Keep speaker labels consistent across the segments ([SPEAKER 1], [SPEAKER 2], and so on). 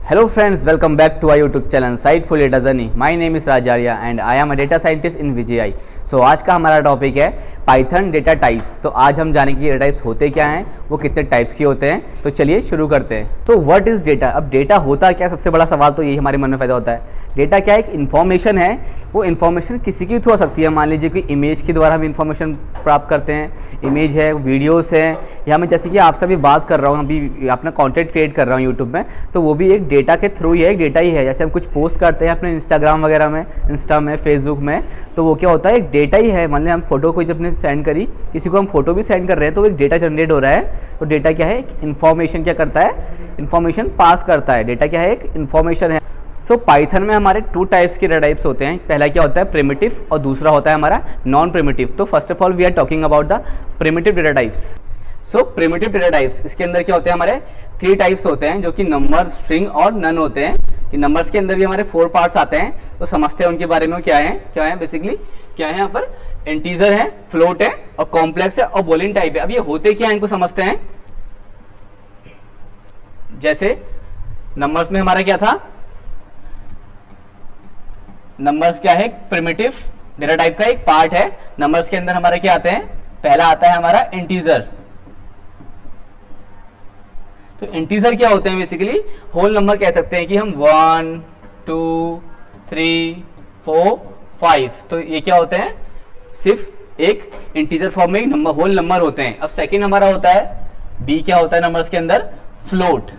[SPEAKER 1] Hello friends, welcome back to our YouTube channel Insightful Data Journey. My name is Rajarya and I am a data scientist in VGI. So आज का हमारा topic है Python data types. तो आज हम जानेंगे कि data types होते क्या हैं, वो कितने टाइप्स के होते हैं। तो चलिए शुरू करते हैं। तो व्हाट इज़ डेटा? अब डेटा होता क्या, सबसे बड़ा सवाल तो यही हमारे मन में पैदा होता है। डेटा क्या एक इन्फॉर्मेशन है, वो इन्फॉर्मेशन किसी की थ्रू हो सकती है। मान लीजिए कोई इमेज के द्वारा हम इन्फॉर्मेशन प्राप्त करते हैं, इमेज है, वीडियोस है, या मैं जैसे कि आपसे भी बात कर रहा हूँ, अभी अपना कंटेंट क्रिएट कर रहा हूँ यूट्यूब में, तो वो भी एक डेटा के थ्रू ही है, एक डेटा ही है। जैसे हम कुछ पोस्ट करते हैं अपने इंस्टाग्राम वगैरह में, इंस्टा में, फेसबुक में, तो वो क्या होता है, एक डेटा ही है। मान लीजिए हम फोटो कोई जब सेंड करी, किसी को हम फोटो भी सेंड कर रहे हैं, तो एक डेटा जनरेट हो रहा है। तो डेटा क्या है, एक इन्फॉर्मेशन क्या करता है, इन्फॉर्मेशन पास करता है। डेटा क्या है, एक इन्फॉर्मेशन है। सो पाइथन में हमारे टू टाइप्स के डेटा टाइप्स होते हैं। पहला क्या होता है, प्रिमिटिव, और दूसरा होता है हमारा नॉन प्रिमिटिव। तो first of all we are talking about the primitive data types. So primitive data types, इसके अंदर क्या होते हैं, हमारे 3 टाइप्स होते हैं, जो कि नंबर, स्ट्रिंग और नन होते हैं। कि नंबर्स के अंदर भी हमारे 4 पार्ट्स आते हैं, तो समझते हैं उनके बारे में। क्या है बेसिकली, क्या है यहाँ पर, इंटीजर है, फ्लोट है, और कॉम्प्लेक्स है, और बूलियन टाइप है। अब ये होते क्या है, इनको समझते हैं। जैसे नंबर्स में हमारा क्या था, नंबर्स क्या है, प्रिमिटिव डेटा टाइप का एक पार्ट है। नंबर्स के अंदर हमारे क्या आते हैं, पहला आता है हमारा इंटीजर। तो इंटीजर क्या होते हैं, बेसिकली होल नंबर कह सकते हैं कि हम 1 2 3 4 5। तो ये क्या होते हैं, सिर्फ एक इंटीजर फॉर्म में नंबर, होल नंबर होते हैं। अब सेकंड हमारा होता है बी, क्या होता है नंबर्स के अंदर, फ्लोट।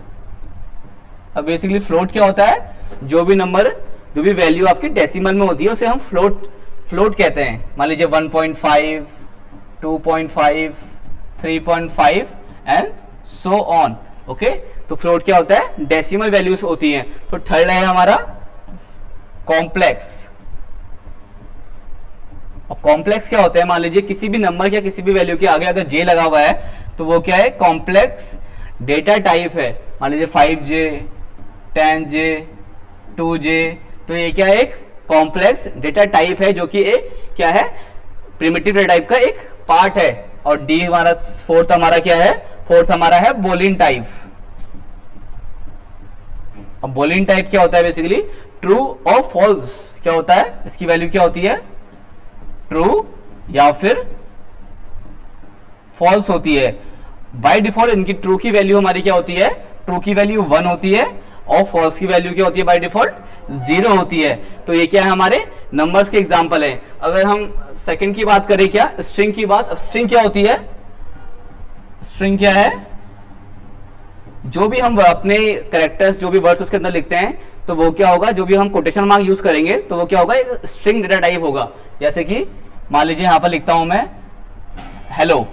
[SPEAKER 1] अब बेसिकली फ्लोट क्या होता है, जो भी नंबर, जो भी वैल्यू आपकी डेसिमल में होती है उसे हम फ्लोट कहते हैं। मान लीजिए 1.5 2.5 3.5 एंड सो ऑन। ओके, तो फ्लोट क्या होता है, डेसिमल वैल्यूज होती हैं। तो थर्ड है हमारा कॉम्प्लेक्स। और कॉम्प्लेक्स क्या होता है, मान लीजिए किसी भी नंबर या किसी भी वैल्यू के आगे अगर जे लगा हुआ है, तो वो क्या है, कॉम्प्लेक्स डेटा टाइप है। मान लीजिए 5J 10J 2J, तो ये क्या है, एक कॉम्प्लेक्स डेटा टाइप है, जो कि एक क्या है, प्रिमिटिव डेटा टाइप का एक पार्ट है। और डी हमारा फोर्थ हमारा क्या है, फोर्थ हमारा है बूलियन टाइप। अब बूलियन टाइप क्या होता है, बेसिकली ट्रू और फॉल्स क्या होता है, इसकी वैल्यू क्या होती है, ट्रू या फिर फॉल्स होती है। बाय डिफॉल्ट इनकी ट्रू की वैल्यू हमारी क्या होती है, ट्रू की वैल्यू 1 होती है, और फॉल्स की वैल्यू क्या होती है, बाय डिफॉल्ट 0 होती है। तो ये क्या है, हमारे नंबर्स के एग्जांपल है। अगर हम सेकंड की बात करें, क्या स्ट्रिंग की बात। अब स्ट्रिंग क्या होती है, स्ट्रिंग क्या है, जो भी हम अपने कैरेक्टर्स, जो भी वर्ड्स उसके अंदर लिखते हैं, तो वो क्या होगा, जो भी हम कोटेशन मार्क यूज करेंगे, तो वो क्या होगा, एक स्ट्रिंग डेटा टाइप होगा। जैसे कि मान लीजिए यहां पर लिखता हूं मैं हेलो,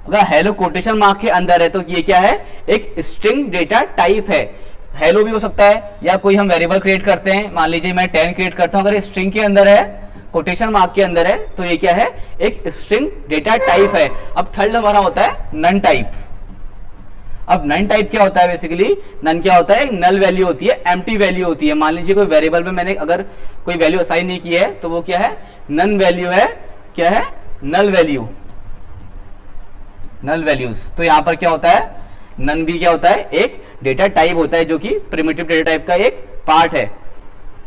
[SPEAKER 1] अगर हेलो कोटेशन मार्क के अंदर है, तो ये क्या है, एक स्ट्रिंग डेटा टाइप है। हेलो भी हो सकता है, या कोई हम वेरिएबल क्रिएट करते हैं, मान लीजिए मैं 10 क्रिएट करता हूं, अगर स्ट्रिंग के अंदर है, कोटेशन मार्क के अंदर है, तो ये क्या है, एक स्ट्रिंग डेटा टाइप है। अब थर्ड हमारा होता है नन टाइप। अब नन टाइप क्या होता है, बेसिकली नन क्या होता है, एक नल वैल्यू होती है, एम्प्टी वैल्यू होती है। मान लीजिए कोई वेरिएबल में मैंने अगर कोई वैल्यू असाइन नहीं की है, तो वो क्या है, नन वैल्यू है। क्या है, नल वैल्यू, नल वैल्यूज। तो यहां पर क्या होता है, नन भी क्या होता है, एक डेटा टाइप होता है, जो कि प्रिमिटिव डेटा टाइप का एक पार्ट है।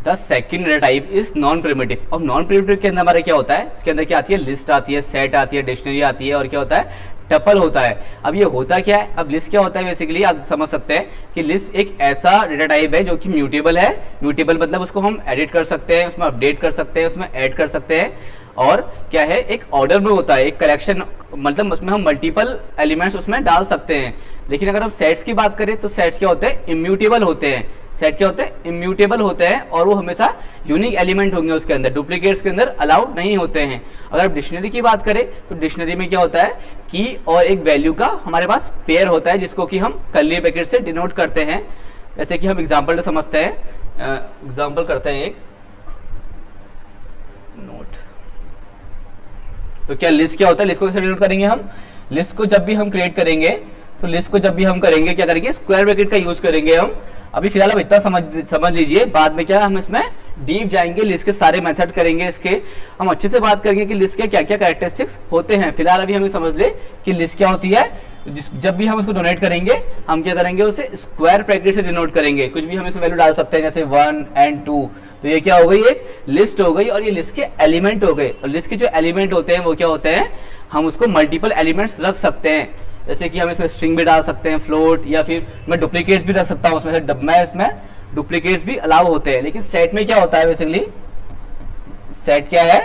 [SPEAKER 1] The second data type is non primitive. और नॉन प्रिमिटिव के अंदर हमारा क्या होता है, इसके अंदर क्या आती है, लिस्ट आती है, सेट आती है, डिक्शनरी आती है, और क्या होता है, टपल होता है। अब ये होता क्या है, अब लिस्ट क्या होता है, बेसिकली आप समझ सकते हैं कि लिस्ट एक ऐसा डेटा टाइप है जो कि म्यूटेबल है। म्यूटेबल मतलब उसको हम एडिट कर सकते हैं, उसमें अपडेट कर सकते हैं, उसमें ऐड कर सकते हैं, और क्या है, एक ऑर्डर में होता है, एक कलेक्शन, मतलब उसमें हम मल्टीपल एलिमेंट्स उसमें डाल सकते हैं। लेकिन अगर हम सेट्स की बात करें, तो सेट्स क्या होते हैं, इम्यूटेबल होते हैं। सेट क्या होते हैं, इम्यूटेबल होते हैं, और वो हमेशा यूनिक एलिमेंट होंगे उसके अंदर, डुप्लीकेट्स के अंदर अलाउड नहीं होते हैं। अगर डिक्शनरी की बात करें, तो डिक्शनरी में क्या होता है, की और एक वैल्यू का हमारे पास पेयर होता है, जिसको कि हम कर्ली ब्रैकेट से डिनोट करते हैं। जैसे कि हम एग्जाम्पल समझते हैं, एग्जाम्पल करते हैं एक नोट। तो क्या लिस्ट क्या होता है, लिस्ट को कैसे डिनोट करेंगे हम, लिस्ट को जब भी हम क्रिएट करेंगे, तो लिस्ट को जब भी हम करेंगे, क्या करेंगे, स्क्वायर ब्रैकेट का यूज करेंगे हम। अभी फिलहाल आप इतना समझ लीजिए, बाद में क्या हम इसमें डीप जाएंगे, लिस्ट के सारे मेथड करेंगे, इसके हम अच्छे से बात करेंगे कि लिस्ट के क्या क्या कैरेक्टरिस्टिक्स होते हैं। फिलहाल अभी हमें समझ ले कि लिस्ट क्या होती है। जब भी हम उसको डोनेट करेंगे हम क्या करेंगे, उसे स्क्वायर ब्रैकेट से डिनोट करेंगे। कुछ भी हम इसमें वैल्यू डाल सकते हैं, जैसे 1 and 2। तो ये क्या हो गई, एक लिस्ट हो गई और ये लिस्ट के एलिमेंट हो गए। और लिस्ट के जो एलिमेंट होते हैं वो क्या होते हैं, हम उसको मल्टीपल एलिमेंट्स रख सकते हैं। जैसे कि हम इसमें स्ट्रिंग भी डाल सकते हैं, फ्लोट, या फिर मैं डुप्लीकेट्स भी रख सकता हूँ उसमें से। मैं इसमें डुप्लीकेट्स भी अलाउ होते हैं। लेकिन सेट में क्या होता है, बेसिकली सेट क्या है,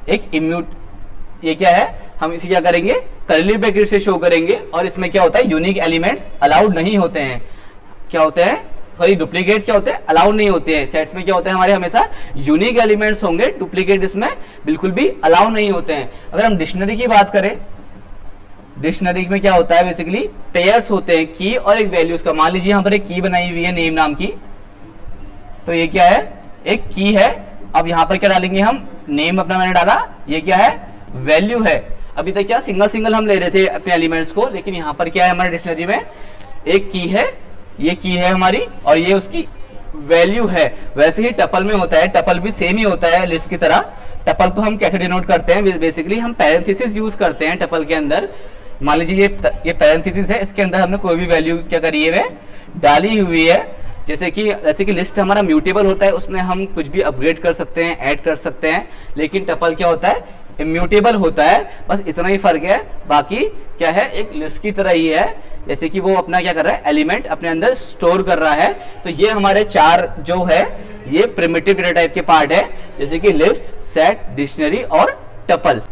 [SPEAKER 1] एक इम्यूट, ये क्या है, हम इसे क्या करेंगे, कर्ली ब्रैकेट से शो करेंगे। और इसमें क्या होता है, यूनिक एलिमेंट्स अलाउड नहीं होते हैं। क्या होते हैं, सॉरी डुप्लीकेट्स क्या होते हैं, अलाउड नहीं होते हैं। सेट्स में क्या होता है, हमारे हमेशा यूनिक एलिमेंट्स होंगे, डुप्लीकेट इसमें बिल्कुल भी अलाउ नहीं होते हैं। अगर हम डिक्शनरी की बात करें, डिक्शनरी में क्या होता है, बेसिकली पेयर्स होते हैं, की और एक वैल्यूज का। मान लीजिए यहाँ पर एक की बनाई हुई है नेम नाम की, तो ये क्या है, एक की है। अब यहाँ पर क्या डालेंगे हम, नेम अपना मैंने डाला, ये क्या है, वैल्यू है। अभी तक क्या सिंगल सिंगल हम ले रहे थे अपने एलिमेंट्स को, लेकिन यहाँ पर क्या है, हमारे डिक्शनरी में एक की है, ये की है हमारी, और ये उसकी वैल्यू है। वैसे ही टपल में होता है, टपल भी सेम ही होता है लिस्ट की तरह। टपल को हम कैसे डिनोट करते हैं, बेसिकली हम पैरेंथेसिस यूज करते हैं टपल के अंदर। मान लीजिए ये पैरेंथेसिस है, इसके अंदर हमने कोई भी वैल्यू क्या करी है, डाली हुई है। जैसे कि लिस्ट हमारा म्यूटेबल होता है, उसमें हम कुछ भी अपग्रेड कर सकते हैं, ऐड कर सकते हैं। लेकिन टपल क्या होता है, इम्यूटेबल होता है। बस इतना ही फर्क है, बाकी क्या है, एक लिस्ट की तरह ही है। जैसे कि वो अपना क्या कर रहा है, एलिमेंट अपने अंदर स्टोर कर रहा है। तो ये हमारे 4 जो है, ये प्रिमिटिव डेटा टाइप के पार्ट है, जैसे कि लिस्ट, सेट, डिक्शनरी और टपल।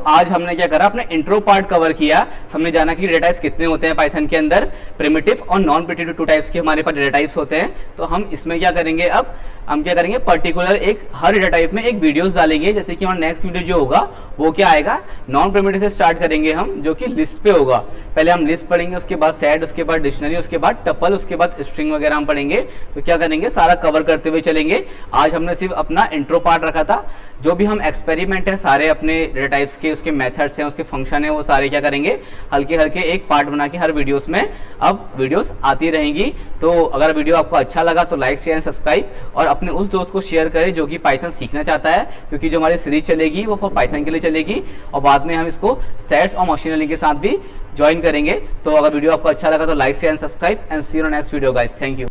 [SPEAKER 1] आज हमने क्या करा, अपने इंट्रो पार्ट कवर किया। हमने जाना कि डेटा टाइप्स कितने होते हैं पाइथन के अंदर, प्रिमिटिव और नॉन प्रिमिटिव 2 टाइप्स के हमारे पास डेटा टाइप्स होते हैं। तो हम इसमें क्या करेंगे, अब हम क्या करेंगे, पर्टिकुलर एक हर डेटा टाइप में एक वीडियोस डालेंगे। जैसे कि हमारा नेक्स्ट वीडियो जो होगा वो क्या आएगा, नॉन प्रिमिटिव से स्टार्ट करेंगे हम, जो कि लिस्ट पे होगा। पहले हम लिस्ट पढ़ेंगे, उसके बाद सेट, उसके बाद डिक्शनरी, उसके बाद टपल, उसके बाद स्ट्रिंग वगैरह हम पढ़ेंगे। तो क्या करेंगे, सारा कवर करते हुए चलेंगे। आज हमने सिर्फ अपना इंट्रो पार्ट रखा था। जो भी हम एक्सपेरिमेंट है सारे अपने डेटा टाइप्स के, उसके मेथड्स हैं, उसके फंक्शन है, वो सारे क्या करेंगे, हल्के हल्के एक पार्ट बना के हर वीडियोस में अब वीडियोस आती रहेंगी। तो अगर वीडियो आपको अच्छा लगा तो लाइक, शेयर, सब्सक्राइब, और अपने उस दोस्त को शेयर करें जो कि पाइथन सीखना चाहता है, क्योंकि जो हमारी सीरीज चलेगी वो फॉर पाइथन के लिए चलेगी। और बाद में हम इसको सेट्स और मशीन लर्निंग के साथ भी ज्वाइन करेंगे। तो अगर वीडियो आपको अच्छा लगा तो like, share and subscribe, and see you in next video guys. Thank you.